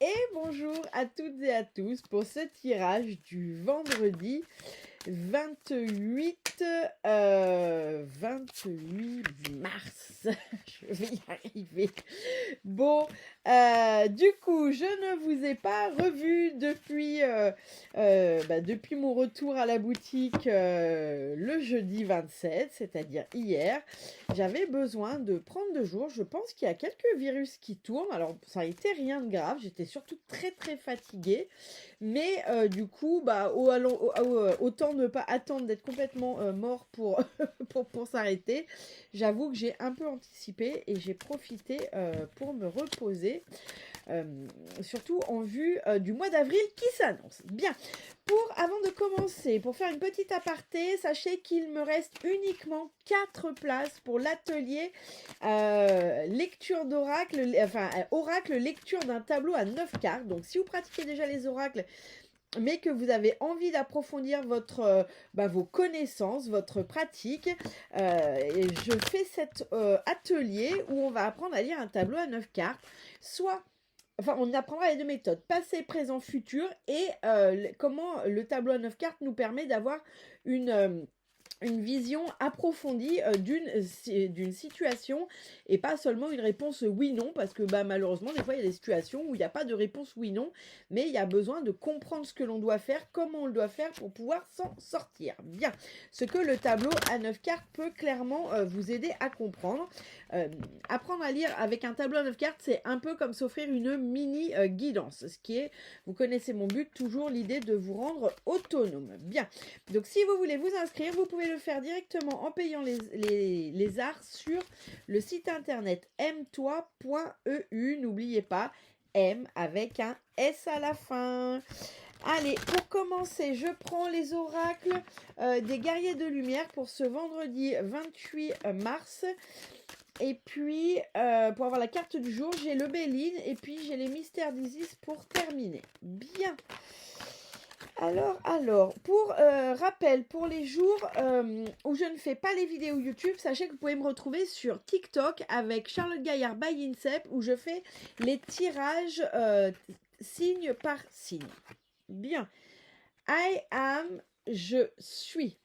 Et bonjour à toutes et à tous pour ce tirage du vendredi 28 mars. Je vais y arriver. Bon, du coup, je ne vous ai pas revu depuis mon retour à la boutique le jeudi 27, c'est-à-dire hier. J'avais besoin de prendre 2 jours. Je pense qu'il y a quelques virus qui tournent. Alors, ça n'a été rien de grave. J'étais surtout très très fatiguée. Mais du coup, autant ne pas attendre d'être complètement mort pour, pour s'arrêter. J'avoue que j'ai un peu anticipé et j'ai profité pour me reposer, euh, surtout en vue du mois d'avril qui s'annonce. Bien, avant de commencer, pour faire une petite aparté, sachez qu'il me reste uniquement 4 places pour l'atelier lecture d'oracle, oracle lecture d'un tableau à 9 cartes. Donc si vous pratiquez déjà les oracles, mais que vous avez envie d'approfondir vos connaissances, votre pratique, et je fais cet atelier où on va apprendre à lire un tableau à 9 cartes, on apprendra les deux méthodes, passé, présent, futur, et comment le tableau à 9 cartes nous permet d'avoir une vision approfondie d'une situation et pas seulement une réponse oui-non, parce que malheureusement, des fois, il y a des situations où il n'y a pas de réponse oui-non, mais il y a besoin de comprendre ce que l'on doit faire, comment on le doit faire pour pouvoir s'en sortir. Bien, ce que le tableau à 9 cartes peut clairement vous aider à comprendre. Apprendre à lire avec un tableau à 9 cartes, c'est un peu comme s'offrir une mini guidance, ce qui est, vous connaissez mon but, toujours l'idée de vous rendre autonome. Bien, donc si vous voulez vous inscrire, vous pouvez le faire directement en payant les arts sur le site internet mtoi.eu. N'oubliez pas, M avec un S à la fin. Allez, pour commencer, je prends les oracles des guerriers de lumière pour ce vendredi 28 mars. Et puis, pour avoir la carte du jour, j'ai le Béline et puis j'ai les mystères d'Isis pour terminer. Bien. Alors, pour rappel, pour les jours où je ne fais pas les vidéos YouTube, sachez que vous pouvez me retrouver sur TikTok avec Charlotte Gaillard by Incep où je fais les tirages signe par signe. Bien. I am, je suis.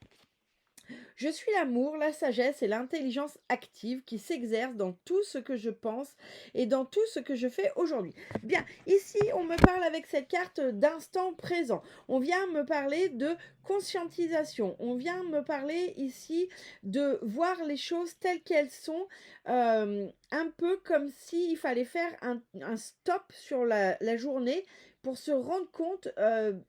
Je suis l'amour, la sagesse et l'intelligence active qui s'exercent dans tout ce que je pense et dans tout ce que je fais aujourd'hui. Bien, ici, on me parle avec cette carte d'instant présent. On vient me parler de conscientisation. On vient me parler ici de voir les choses telles qu'elles sont, un peu comme s'il fallait faire un stop sur la journée pour se rendre compte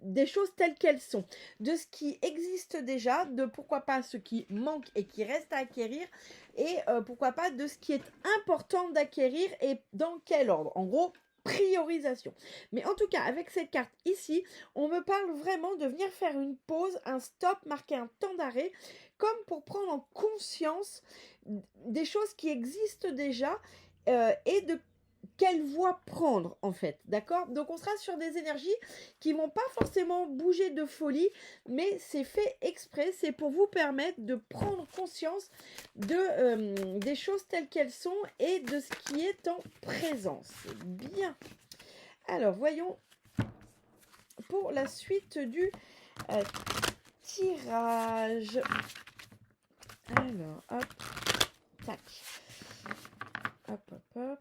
des choses telles qu'elles sont, de ce qui existe déjà, de pourquoi pas ce qui manque et qui reste à acquérir, et pourquoi pas de ce qui est important d'acquérir et dans quel ordre. En gros, priorisation. Mais en tout cas, avec cette carte ici, on me parle vraiment de venir faire une pause, un stop, marquer un temps d'arrêt, comme pour prendre en conscience des choses qui existent déjà et de quelle voie prendre en fait, d'accord? Donc on sera sur des énergies qui vont pas forcément bouger de folie, mais c'est fait exprès, c'est pour vous permettre de prendre conscience des choses telles qu'elles sont et de ce qui est en présence. Bien. Alors voyons pour la suite du euh, tirage. Alors hop, tac, hop hop hop.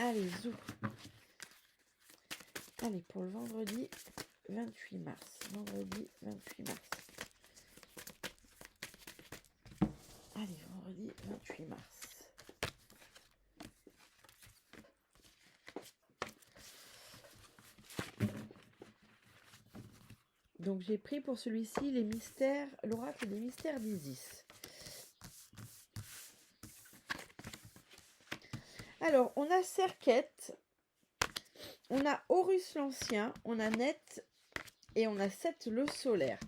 Allez, zou. Allez, pour le vendredi 28 mars. Vendredi 28 mars. Allez, vendredi 28 mars. Donc j'ai pris pour celui-ci les mystères, l'oracle des mystères d'Isis. Alors, on a Serquette, on a Horus l'Ancien, on a Net et on a Seth le Solaire.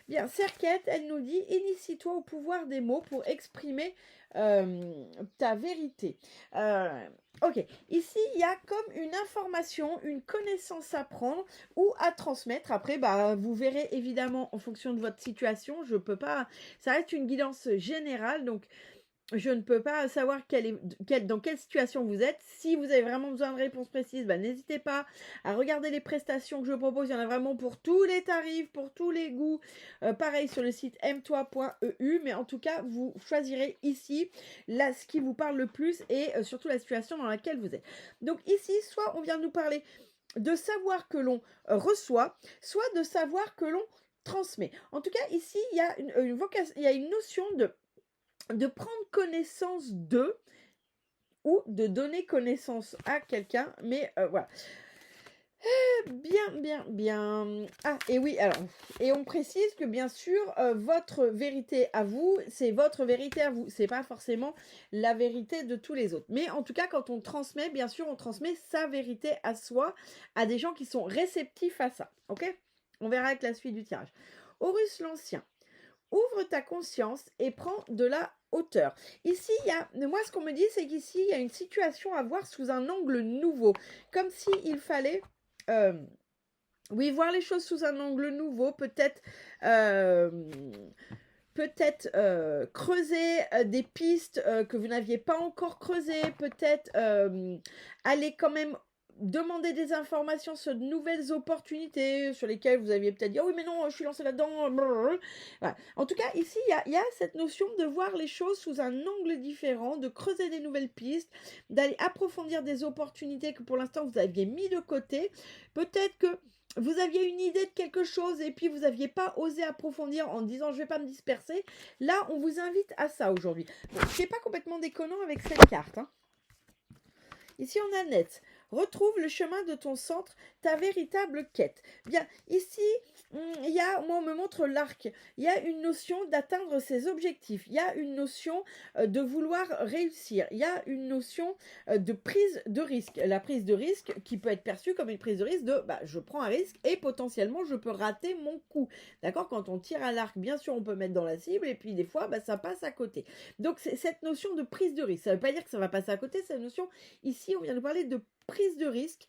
Bien, Serquette, elle nous dit « Initie-toi au pouvoir des mots pour exprimer ta vérité. » Ok, ici, il y a comme une information, une connaissance à prendre ou à transmettre. Après, vous verrez évidemment en fonction de votre situation. Je peux pas... Ça reste une guidance générale, donc je ne peux pas savoir dans quelle situation vous êtes. Si vous avez vraiment besoin de réponses précises, n'hésitez pas à regarder les prestations que je propose. Il y en a vraiment pour tous les tarifs, pour tous les goûts. Pareil sur le site aime-toi.eu. Mais en tout cas, vous choisirez ici ce qui vous parle le plus et surtout la situation dans laquelle vous êtes. Donc ici, soit on vient nous parler de savoir que l'on reçoit, soit de savoir que l'on transmet. En tout cas, ici, il y a une notion de prendre connaissance d'eux ou de donner connaissance à quelqu'un, mais voilà. Bien. Ah, et oui, alors, et on précise que bien sûr, votre vérité à vous, c'est votre vérité à vous. C'est pas forcément la vérité de tous les autres. Mais en tout cas, quand on transmet, bien sûr, on transmet sa vérité à soi, à des gens qui sont réceptifs à ça. Ok? On verra avec la suite du tirage. Horus l'Ancien. Ouvre ta conscience et prends de la hauteur. Ici, moi ce qu'on me dit, c'est qu'ici, il y a une situation à voir sous un angle nouveau. Comme s'il fallait, voir les choses sous un angle nouveau, peut-être creuser des pistes que vous n'aviez pas encore creusées, peut-être aller quand même demander des informations sur de nouvelles opportunités sur lesquelles vous aviez peut-être dit oh oui mais non je suis lancé là-dedans. Voilà. En tout cas ici il y a cette notion de voir les choses sous un angle différent, de creuser des nouvelles pistes, d'aller approfondir des opportunités que pour l'instant vous aviez mis de côté. Peut-être que vous aviez une idée de quelque chose et puis vous n'aviez pas osé approfondir en disant je vais pas me disperser. Là on vous invite à ça aujourd'hui. Bon, c'est pas complètement déconnant avec cette carte. Ici on a net. Retrouve le chemin de ton centre, ta véritable quête. Bien, ici, moi on me montre l'arc. Il y a une notion d'atteindre ses objectifs. Il y a une notion de vouloir réussir. Il y a une notion de prise de risque. La prise de risque qui peut être perçue comme une prise de risque de je prends un risque et potentiellement je peux rater mon coup. D'accord? Quand on tire à l'arc, bien sûr on peut mettre dans la cible et puis des fois ça passe à côté. Donc c'est cette notion de prise de risque. Ça ne veut pas dire que ça va passer à côté, c'est la notion, ici on vient de parler de prise de risque,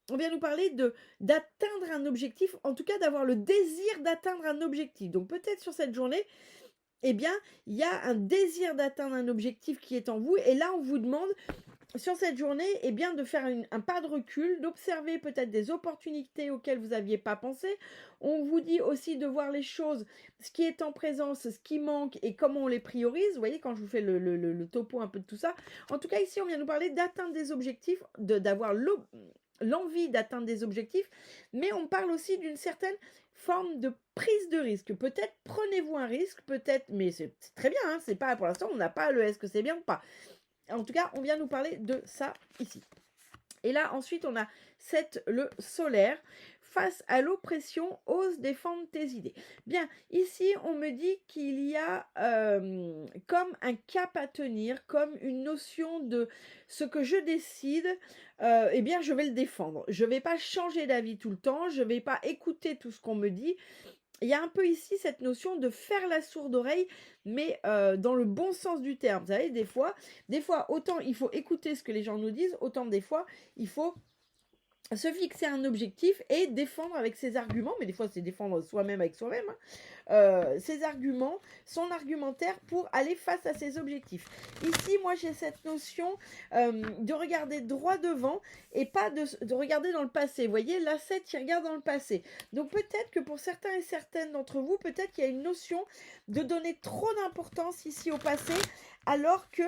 on vient nous parler d'atteindre un objectif, en tout cas d'avoir le désir d'atteindre un objectif. Donc peut-être sur cette journée, il y a un désir d'atteindre un objectif qui est en vous, et là on vous demande sur cette journée, de faire un pas de recul, d'observer peut-être des opportunités auxquelles vous n'aviez pas pensé. On vous dit aussi de voir les choses, ce qui est en présence, ce qui manque et comment on les priorise. Vous voyez, quand je vous fais le topo un peu de tout ça. En tout cas, ici, on vient nous parler d'atteindre des objectifs, d'avoir l'envie d'atteindre des objectifs, mais on parle aussi d'une certaine forme de prise de risque. Peut-être prenez-vous un risque, peut-être, mais c'est très bien, hein, c'est pas pour l'instant, on n'a pas le est-ce que c'est bien ou pas. En tout cas, on vient nous parler de ça ici. Et là, ensuite, on a le solaire. Face à l'oppression, ose défendre tes idées. Bien, ici, on me dit qu'il y a comme un cap à tenir, comme une notion de ce que je décide, je vais le défendre. Je ne vais pas changer d'avis tout le temps, je ne vais pas écouter tout ce qu'on me dit. Il y a un peu ici cette notion de faire la sourde oreille, mais dans le bon sens du terme. Vous savez, des fois, autant il faut écouter ce que les gens nous disent, autant des fois, il faut se fixer un objectif et défendre avec ses arguments, mais des fois c'est défendre soi-même avec soi-même, ses arguments, son argumentaire pour aller face à ses objectifs. Ici, moi j'ai cette notion de regarder droit devant et pas de regarder dans le passé. Vous voyez, l'asset il regarde dans le passé. Donc peut-être que pour certains et certaines d'entre vous, peut-être qu'il y a une notion de donner trop d'importance ici au passé, alors que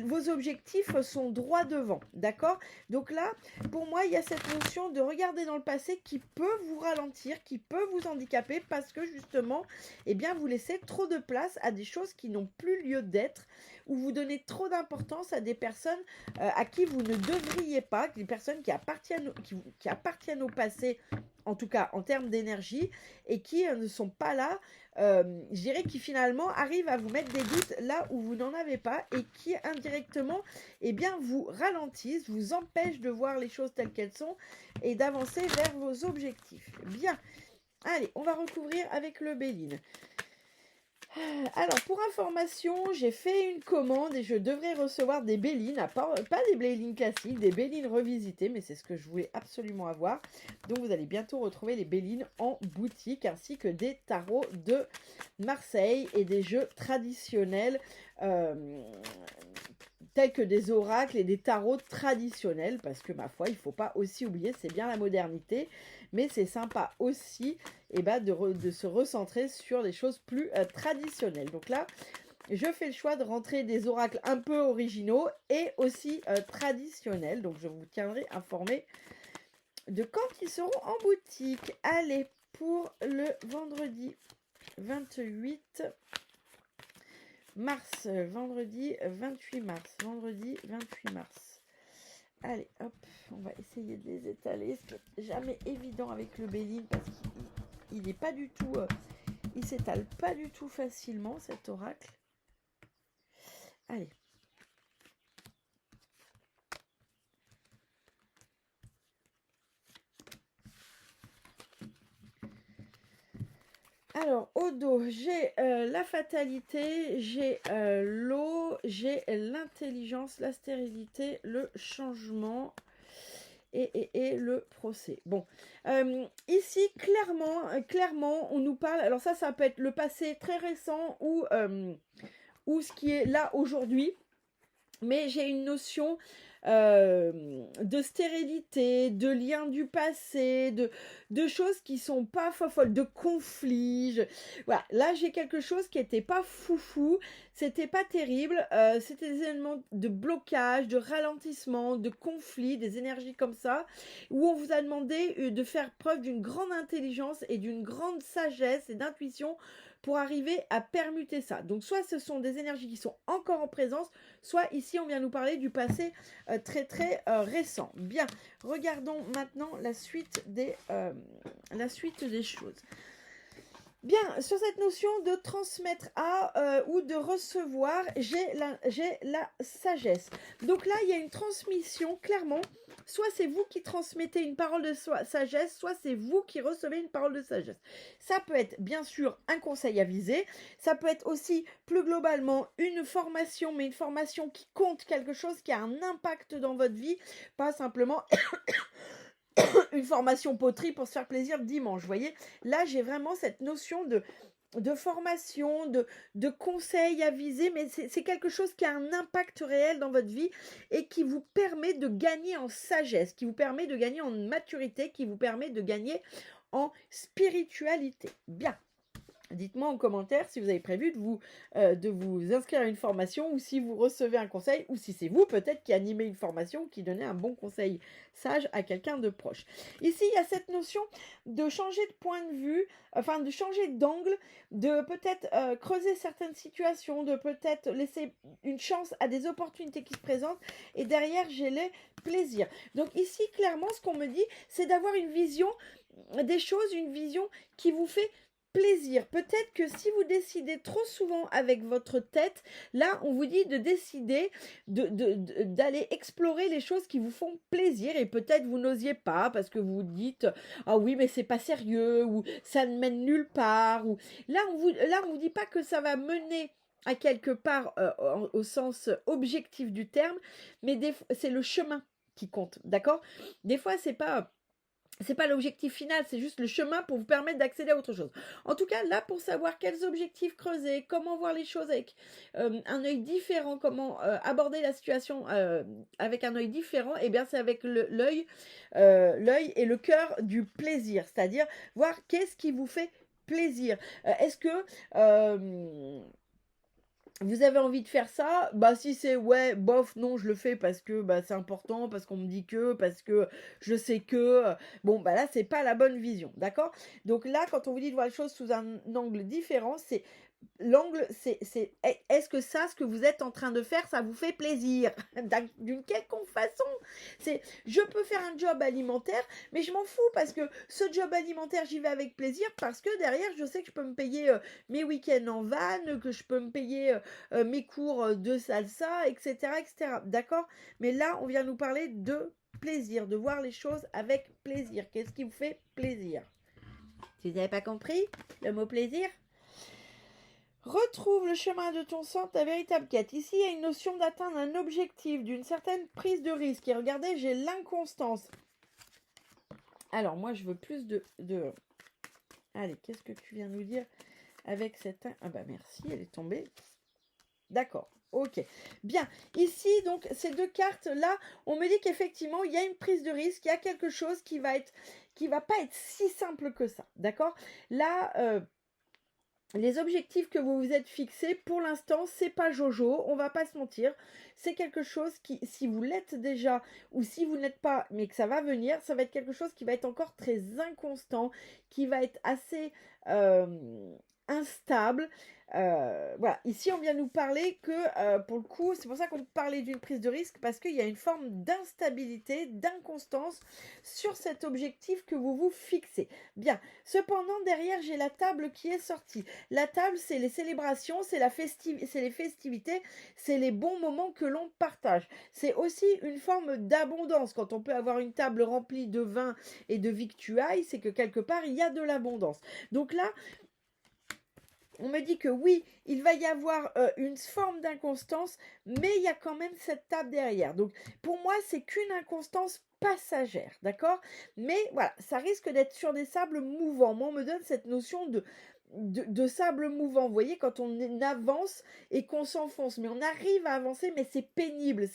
vos objectifs sont droit devant, d'accord? Donc là, pour moi, il y a cette notion de regarder dans le passé qui peut vous ralentir, qui peut vous handicaper parce que justement, vous laissez trop de place à des choses qui n'ont plus lieu d'être, ou vous donnez trop d'importance à des personnes à qui vous ne devriez pas, des personnes qui appartiennent au passé, en tout cas en termes d'énergie, et qui ne sont pas là, je dirais, qui finalement arrivent à vous mettre des doutes là où vous n'en avez pas, et qui indirectement vous ralentissent, vous empêchent de voir les choses telles qu'elles sont et d'avancer vers vos objectifs. Bien, allez, on va recouvrir avec le Béline. Alors, pour information, j'ai fait une commande et je devrais recevoir des bélines, pas des bélines classiques, des bélines revisitées, mais c'est ce que je voulais absolument avoir. Donc, vous allez bientôt retrouver les bélines en boutique, ainsi que des tarots de Marseille et des jeux traditionnels, tels que des oracles et des tarots traditionnels, parce que ma foi, il ne faut pas aussi oublier, c'est bien la modernité, mais c'est sympa aussi de se recentrer sur les choses plus traditionnelles. Donc là, je fais le choix de rentrer des oracles un peu originaux et aussi traditionnels. Donc je vous tiendrai informé de quand ils seront en boutique. Allez, pour le vendredi 28 mars, vendredi 28 mars, vendredi 28 mars. Allez, hop, on va essayer de les étaler. C'est jamais évident avec le Béline parce qu'il n'est pas du tout, il s'étale pas du tout facilement cet oracle. Allez. Alors, au dos, j'ai la fatalité, j'ai l'eau, j'ai l'intelligence, la stérilité, le changement et le procès. Bon, ici, clairement, on nous parle, alors ça peut être le passé très récent ou ce qui est là aujourd'hui. Mais j'ai une notion de stérilité, de lien du passé, de choses qui sont pas folles, de conflits. Voilà, là j'ai quelque chose qui n'était pas foufou, c'était pas terrible, c'était des éléments de blocage, de ralentissement, de conflit, des énergies comme ça, où on vous a demandé de faire preuve d'une grande intelligence et d'une grande sagesse et d'intuition pour arriver à permuter ça. Donc soit ce sont des énergies qui sont encore en présence, soit ici on vient nous parler du passé très récent. Bien, regardons maintenant la suite des choses. Bien, sur cette notion de transmettre à ou de recevoir, j'ai la sagesse. Donc là, il y a une transmission, clairement. Soit c'est vous qui transmettez une parole de sagesse, soit c'est vous qui recevez une parole de sagesse. Ça peut être bien sûr un conseil avisé, ça peut être aussi plus globalement une formation, mais une formation qui compte, quelque chose qui a un impact dans votre vie, pas simplement une formation poterie pour se faire plaisir le dimanche, vous voyez. Là, j'ai vraiment cette notion de formation, de conseils avisés, mais c'est quelque chose qui a un impact réel dans votre vie et qui vous permet de gagner en sagesse, qui vous permet de gagner en maturité, qui vous permet de gagner en spiritualité. Bien. Dites-moi en commentaire si vous avez prévu de vous inscrire à une formation ou si vous recevez un conseil ou si c'est vous peut-être qui animez une formation ou qui donnez un bon conseil sage à quelqu'un de proche. Ici, il y a cette notion de changer de point de vue, enfin de changer d'angle, de peut-être creuser certaines situations, de peut-être laisser une chance à des opportunités qui se présentent et derrière, j'ai les plaisirs. Donc ici, clairement, ce qu'on me dit, c'est d'avoir une vision des choses, une vision qui vous fait plaisir. Peut-être que si vous décidez trop souvent avec votre tête, là, on vous dit de décider d'aller explorer les choses qui vous font plaisir et peut-être vous n'osiez pas parce que vous vous dites « Ah oui, mais c'est pas sérieux » ou « Ça ne mène nulle part » ou là, on vous dit pas que ça va mener à quelque part au sens objectif du terme, mais c'est le chemin qui compte, d'accord? Des fois, c'est pas l'objectif final, c'est juste le chemin pour vous permettre d'accéder à autre chose. En tout cas, là, pour savoir quels objectifs creuser, comment voir les choses avec un œil différent, comment aborder la situation avec un œil différent, et bien c'est avec l'œil et le cœur du plaisir, c'est-à-dire voir qu'est-ce qui vous fait plaisir. Est-ce que vous avez envie de faire ça, bah si c'est ouais, bof, non, je le fais parce que bah, c'est important, parce qu'on me dit que, parce que je sais que, bon, bah là, c'est pas la bonne vision, d'accord? Donc là, quand on vous dit de voir les choses sous un angle différent, c'est l'angle, est-ce que ça, ce que vous êtes en train de faire, ça vous fait plaisir d'une quelconque façon? Je peux faire un job alimentaire, mais je m'en fous parce que ce job alimentaire, j'y vais avec plaisir parce que derrière, je sais que je peux me payer mes week-ends en van, que je peux me payer mes cours de salsa, etc., etc. D'accord? Mais là, on vient nous parler de plaisir, de voir les choses avec plaisir. Qu'est-ce qui vous fait plaisir? Si vous n'avez pas compris le mot plaisir? Retrouve le chemin de ton sang, ta véritable quête. Ici, il y a une notion d'atteindre un objectif, d'une certaine prise de risque. Et regardez, j'ai l'inconstance. Alors, moi, je veux plus de... Allez, qu'est-ce que tu viens nous dire avec cette... Ah bah merci, elle est tombée. D'accord, ok. Bien, ici, donc, ces deux cartes-là, on me dit qu'effectivement, il y a une prise de risque, il y a quelque chose qui va pas être si simple que ça, d'accord? Là, les objectifs que vous vous êtes fixés, pour l'instant, c'est pas Jojo, on va pas se mentir. C'est quelque chose qui, si vous l'êtes déjà, ou si vous ne l'êtes pas, mais que ça va venir, ça va être quelque chose qui va être encore très inconstant, qui va être assez instable. Voilà, ici on vient nous parler que pour le coup, c'est pour ça qu'on parlait d'une prise de risque, parce qu'il y a une forme d'instabilité, d'inconstance sur cet objectif que vous vous fixez. Bien, cependant derrière j'ai la table qui est sortie. La table, c'est les célébrations, c'est les festivités, c'est les bons moments que l'on partage. C'est aussi une forme d'abondance. Quand on peut avoir une table remplie de vin et de victuailles, c'est que quelque part il y a de l'abondance. Donc là, on me dit que oui, il va y avoir une forme d'inconstance, mais il y a quand même cette table derrière. Donc pour moi, c'est qu'une inconstance passagère, d'accord? Mais voilà, ça risque d'être sur des sables mouvants. Moi, on me donne cette notion de sable mouvant. Vous voyez, quand on avance et qu'on s'enfonce, mais on arrive à avancer, mais c'est pénible.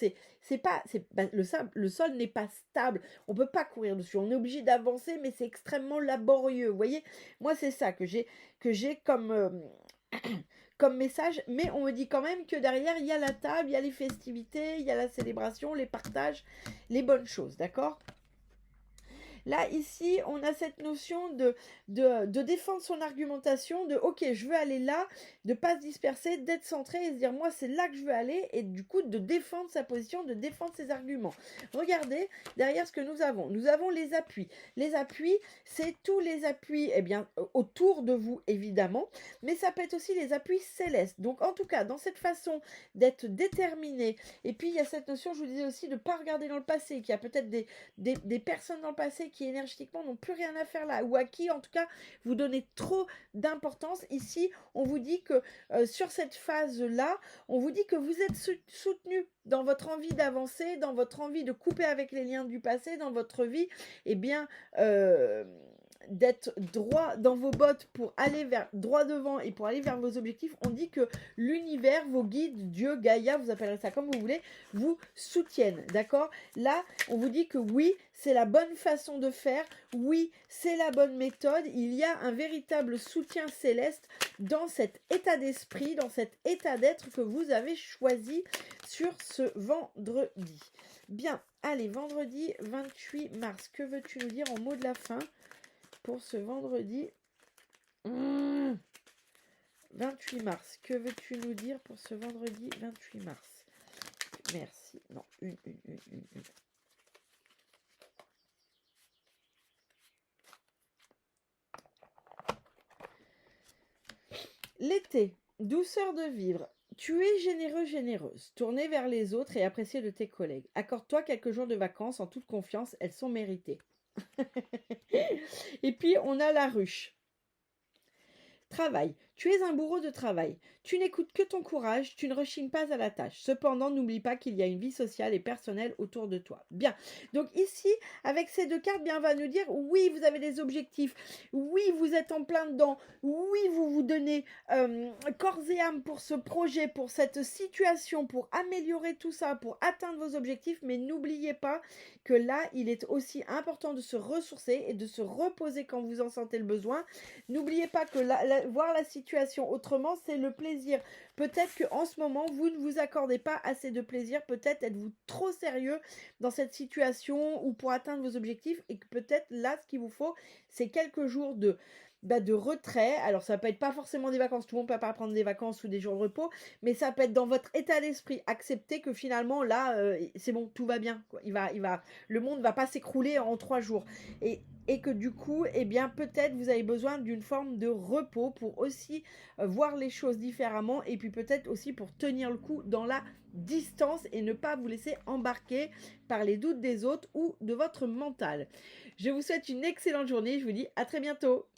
Le sol n'est pas stable. On peut pas courir dessus. On est obligé d'avancer, mais c'est extrêmement laborieux. Vous voyez, moi, c'est ça que j'ai comme comme message, mais on me dit quand même que derrière, il y a la table, il y a les festivités, il y a la célébration, les partages, les bonnes choses, d'accord? Là, ici, on a cette notion de défendre son argumentation, de ok, je veux aller là, de pas se disperser, d'être centré et se dire moi, c'est là que je veux aller, et du coup, de défendre sa position, de défendre ses arguments. Regardez derrière ce que nous avons. Nous avons les appuis. Les appuis, c'est tous les appuis, eh bien, autour de vous, évidemment, mais ça peut être aussi les appuis célestes. Donc, en tout cas, dans cette façon d'être déterminé, et puis il y a cette notion, je vous disais aussi, de ne pas regarder dans le passé, qu'il y a peut-être des personnes dans le passé qui énergétiquement n'ont plus rien à faire là, ou à qui en tout cas vous donnez trop d'importance. Ici, on vous dit que sur cette phase-là, on vous dit que vous êtes soutenu dans votre envie d'avancer, dans votre envie de couper avec les liens du passé, dans votre vie, eh bien, d'être droit dans vos bottes pour aller vers droit devant et pour aller vers vos objectifs. On dit que l'univers, vos guides, Dieu, Gaïa, vous appellerez ça comme vous voulez, vous soutiennent, d'accord? Là, on vous dit que oui, c'est la bonne façon de faire, oui, c'est la bonne méthode, il y a un véritable soutien céleste dans cet état d'esprit, dans cet état d'être que vous avez choisi sur ce vendredi. Bien, allez, vendredi 28 mars, que veux-tu nous dire en mot de la fin pour ce vendredi 28 mars? Que veux-tu nous dire pour ce vendredi 28 mars? Merci. Non, une. L'été, douceur de vivre. Tu es généreux, généreuse. Tournez vers les autres et appréciez de tes collègues. Accorde-toi quelques jours de vacances en toute confiance, elles sont méritées. Et puis, on a la ruche. Travail. Tu es un bourreau de travail. Tu n'écoutes que ton courage, tu ne rechignes pas à la tâche. Cependant, n'oublie pas qu'il y a une vie sociale et personnelle autour de toi. Bien. Donc ici, avec ces deux cartes, bien, on va nous dire, oui, vous avez des objectifs. Oui, vous êtes en plein dedans. Oui, vous vous donnez corps et âme pour ce projet, pour cette situation, pour améliorer tout ça, pour atteindre vos objectifs. Mais n'oubliez pas que là, il est aussi important de se ressourcer et de se reposer quand vous en sentez le besoin. N'oubliez pas que voir la situation autrement, c'est le plaisir. Peut-être qu'en ce moment, vous ne vous accordez pas assez de plaisir. Peut-être êtes-vous trop sérieux dans cette situation ou pour atteindre vos objectifs et que peut-être là, ce qu'il vous faut, c'est quelques jours de retrait. Alors ça peut être pas forcément des vacances, tout le monde peut pas prendre des vacances ou des jours de repos, mais ça peut être dans votre état d'esprit, accepter que finalement là c'est bon, tout va bien, quoi. Le monde va pas s'écrouler en 3 jours et que du coup, eh bien peut-être vous avez besoin d'une forme de repos pour aussi voir les choses différemment et puis peut-être aussi pour tenir le coup dans la distance et ne pas vous laisser embarquer par les doutes des autres ou de votre mental. Je vous souhaite une excellente journée, je vous dis à très bientôt.